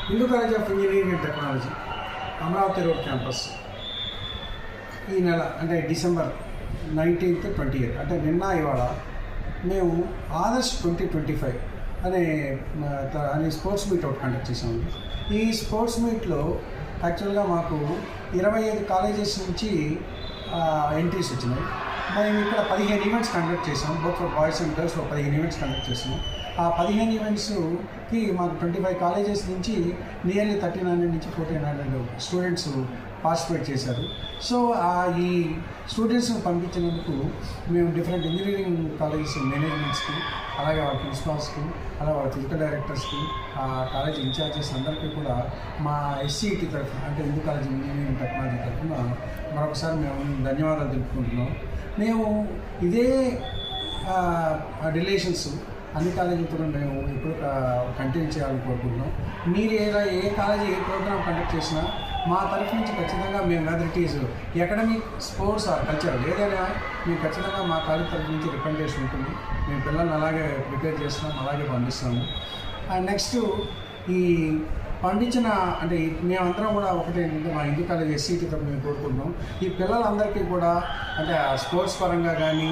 Hindu college of engineering and technology Amaravati road campus ఈ నెల అంటే డిసెంబర్ 19th 20th అంటే నిన్న ఇవాళ మేము ఆదర్శ్ 2025 అనే స్పోర్ట్స్ మీట్ ఒకటి కండక్ట్ చేసాము. ఈ స్పోర్ట్స్ మీట్లో యాక్చువల్గా మాకు 25 కాలేజెస్ నుంచి ఎంట్రీస్ వచ్చినాయి. మేము ఇక్కడ 15 ఈవెంట్స్ కండక్ట్ చేసాం. Both for boys and girls 15 events conduct చేసాం. ఆ 15 ఈవెంట్స్కి మాకు 25 కాలేజెస్ నుంచి నియర్లీ 1300 నుంచి 1400 స్టూడెంట్స్ పార్టిసిపేట్ చేశారు. సో ఈ స్టూడెంట్స్ని పంపించినందుకు మేము డిఫరెంట్ ఇంజనీరింగ్ కాలేజెస్ మేనేజ్మెంట్స్కి, అలాగే వాళ్ళ ప్రిన్సిపాల్స్కి, అలాగే వాళ్ళ ఫిజికల్ డైరెక్టర్స్కి, ఆ కాలేజ్ ఇన్ఛార్జెస్ అందరికీ కూడా మా ఎస్సీఈటీ తరఫున అంటే హిందూ కాలేజ్ ఇంజనీరింగ్ టెక్నాలజీ తరఫున మరొకసారి మేము ధన్యవాదాలు తెలుపుకుంటున్నాం. మేము ఇదే రిలేషన్స్ అన్ని కాలేజీలతో మేము ఇప్పుడు కంటిన్యూ చేయాలని కోరుకుంటున్నాం. మీరు ఏ కాలేజీ ఏ ప్రోగ్రామ్ కండక్ట్ చేసినా మా తరఫు నుంచి ఖచ్చితంగా మేము whether it is academic, sports or cultural ఏదైనా మేము ఖచ్చితంగా మా కాలేజ్ తరఫు నుంచి రికమెండేషన్ ఉంటుంది. మేము పిల్లల్ని అలాగే ప్రిపేర్ చేస్తున్నాం, అలాగే పంపిస్తాము. అండ్ నెక్స్ట్ ఈ పండించిన అంటే మేమందరం కూడా ఒకటే ఏంటంటే మా హిందూ కాలేజ్ ఎస్సీటీ తరఫున మేము కోరుకుంటున్నాం. ఈ పిల్లలందరికీ కూడా అంటే స్పోర్ట్స్ పరంగా కానీ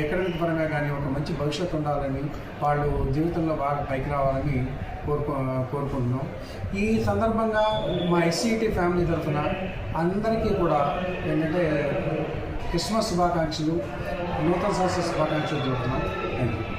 అకాడమిక్ పరంగా కానీ ఒక మంచి భవిష్యత్తు ఉండాలని, వాళ్ళు జీవితంలో బాగా పైకి రావాలని కోరుకుంటున్నాం. ఈ సందర్భంగా మా ఎస్సీటీ ఫ్యామిలీ తరఫున అందరికీ కూడా ఏంటంటే క్రిస్మస్ శుభాకాంక్షలు, నూతన సంవత్సర శుభాకాంక్షలు చెబుతున్నాం. Thank you.